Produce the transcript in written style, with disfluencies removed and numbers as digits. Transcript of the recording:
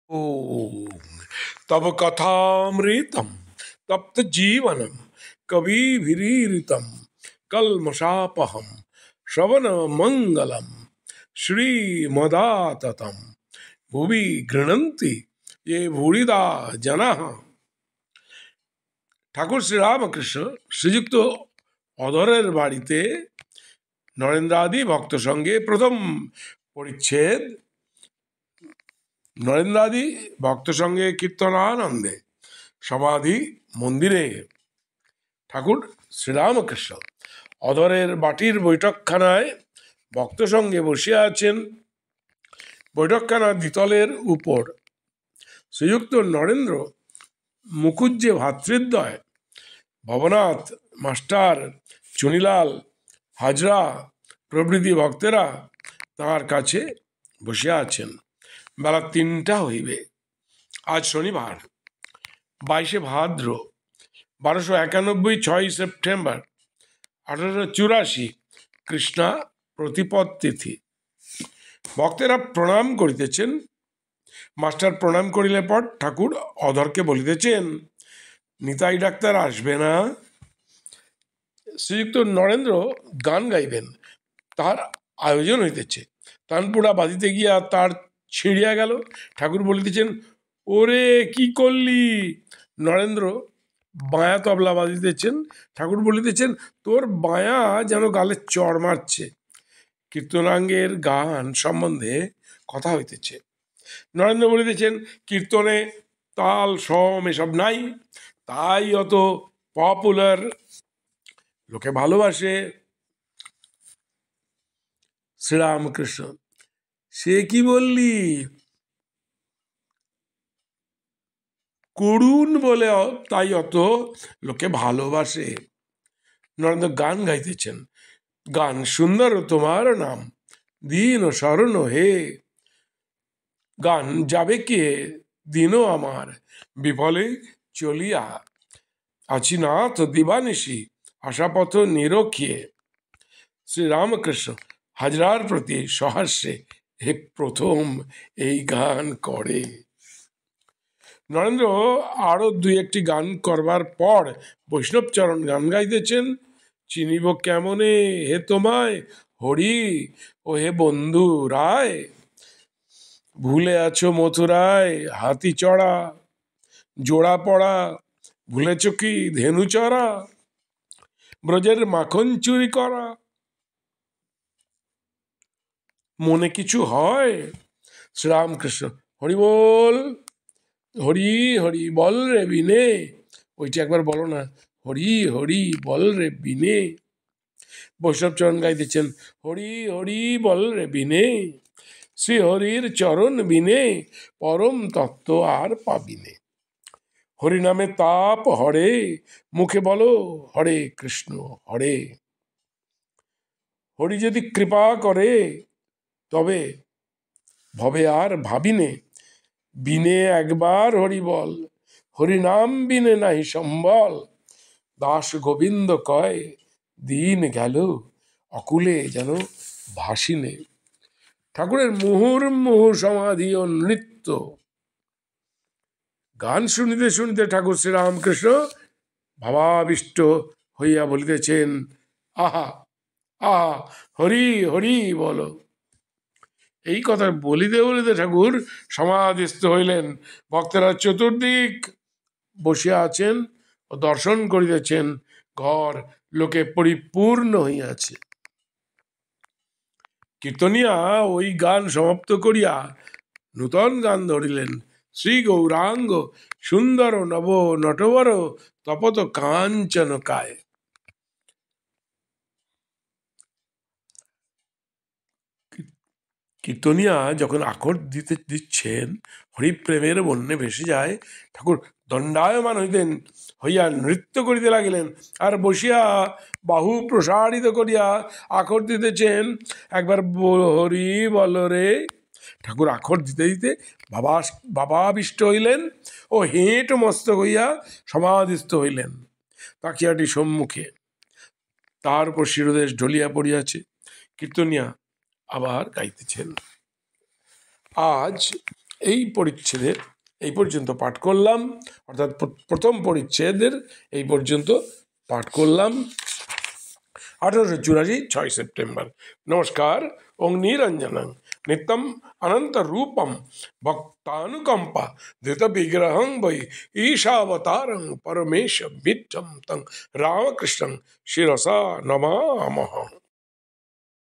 ओम तब कथामृतम तप्त जीवनम कविभिरीरितम कल्मषापहम श्रवण मंगलम श्रीमदाततम भुवि गृह्णन्ति ये भूरिदा जनाः। ঠাকুর শ্রীরামকৃষ্ণ শ্রীযুক্ত অধরের বাড়িতে নরেন্দ্রাদি ভক্ত সঙ্গে প্রথম পরিচ্ছেদ। নরেন্দ্রাদি ভক্ত সঙ্গে কীর্তনানন্দে সমাধি মন্দিরে ঠাকুর শ্রীরামকৃষ্ণ অধরের বাটির বৈঠকখানায় ভক্ত সঙ্গে বসিয়া আছেন। বৈঠকখানা দ্বিতলের উপর শ্রীযুক্ত নরেন্দ্র মুখুজ্জে ভাতৃদ্বয় ভবনাথ মাস্টার চুনিলাল হাজরা প্রভৃতি ভক্তেরা তাঁর কাছে বসিয়া আছেন। বেলা 3টা হইবে। আজ শনিবার 22শে ভাদ্র 1291, 6ই সেপ্টেম্বর 1884 কৃষ্ণা প্রতিপদ তিথি। ভক্তেরা প্রণাম করিতেছেন। মাস্টার প্রণাম করিলে পর ঠাকুর অধরকে বলিতেছেন, নিতাই ডাক্তার আসবে না? শ্রীযুক্ত নরেন্দ্র গান গাইবেন, তার আয়োজন হইতেছে। তানপুরা বাজিতে গিয়া তার ছিঁড়িয়া গেল। ঠাকুর বলিতেছেন, ওরে কি করলি? নরেন্দ্র বাঁয়া তবলা বাজিতেছেন। ঠাকুর বলিতেছেন, তোর বাঁয়া যেন গালে চড় মারছে। কীর্তনাঙ্গের গান সম্বন্ধে কথা হইতেছে। নরেন্দ্র বলিতেছেন, কীর্তনে তাল সম এসব নাই, তাই অত পপুলার, লোকে ভালোবাসে। শ্রীরামকৃষ্ণ, সে কি বললি? করুণ বলে তাই অত লোকে ভালোবাসে। নরেন্দ্র গান গাইতেছেন। গান সুন্দর তোমার নাম, দিন ও শরণ হে। গান যাবে কে দিনও আমার বিফলে চলিয়া, আছি না তো দিবানিশি আশাপথ নিরক্ষিয়ে। শ্রীরামকৃষ্ণ হাজরার প্রতি সহাস্যে হে প্রথম এই গান করে। নরেন্দ্র আরো 2-1টি গান করবার পর বৈষ্ণবচরণ গান গাইতেছেন। চিনিব কেমনে হে তোমায় হরি ও হে বন্ধু রায়, ভুলে আছো মথুরায় হাতি চড়া, জোড়া পড়া ভুলেছ কি ধেনু চড়া, ব্রজের মাখন চুরি করা, মনে কিছু হয়? শ্রীরামকৃষ্ণ, হরি বল, হরি হরি বল রে বিনে। ওইটি একবার বলো না, হরি হরি বল রে বিনে। বৈষ্ণবচরণ গাইতেছেন, হরি হরি বল রে বিনে, শ্রী হরির চরণ বিনে পরম তত্ত্ব আর পাবিনে। হরি নামে তাপ হরে, মুখে বলো হরে কৃষ্ণ হরে। হরি যদি কৃপা করে তবে ভবে আর ভাবিনে, বিনে একবার হরি বল, হরি নাম বিনে নাহি সম্বল। দাস গোবিন্দ কয় দিন গেল অকুলে যেন ভাসিনে। ঠাকুরের মুহুর্মুহু সমাধি ও নৃত্য। গান শুনিতে শুনিতে ঠাকুর শ্রীরামকৃষ্ণ ভাবাবিষ্ট হইয়া বলিতেছেন, আহা আহা হরি হরি বলো। এই কথা বলিতে বলিতে ঠাকুর সমাধিস্থ হইলেন। ভক্তেরা চতুর্দিক বসিয়া আছেন ও দর্শন করিতেছেন। ঘর লোকে পরিপূর্ণ হইয়াছে। কীর্তনিয়া ওই গান সমাপ্ত করিয়া নূতন গান ধরিলেন। শ্রী গৌরাঙ্গ সুন্দর নব নটবর তপত কাঞ্চন কায়। কীর্তনিয়া যখন আখর দিচ্ছেন, হরিপ্রেমের বন্যে ভেসে যায়। ঠাকুর দণ্ডায়মান হইয়া নৃত্য করিতে লাগিলেন, আর বসিয়া বাহু প্রসারিত করিয়া আখর দিতেছেন। একবার হরি বল রে। ঠাকুর আখর দিতে দিতে ভাবাবিষ্ট হইলেন ও হেঁট মস্তক হইয়া সমাধিস্থ হইলেন তাকিয়াটি সম্মুখে। তার উপর শিরোদেশ ঢলিয়া পড়িয়াছে। কীর্তনিয়া আবার গাইতেছেন। আজ এই পরিচ্ছেদের এই পর্যন্ত পাঠ করলাম, অর্থাৎ প্রথম পরিচ্ছেদের এই পর্যন্ত পাঠ করলাম 1884 6 সেপ্টেম্বর। নমস্কার। ওং নিরঞ্জনং নিত্যম অনন্ত রূপম ভক্তানুকম্পা ধৃত বিগ্রহং বৈ ঈশাবতারং পরমেশ বিদ্ধম তং রামকৃষ্ণং শিরসা নমামহ।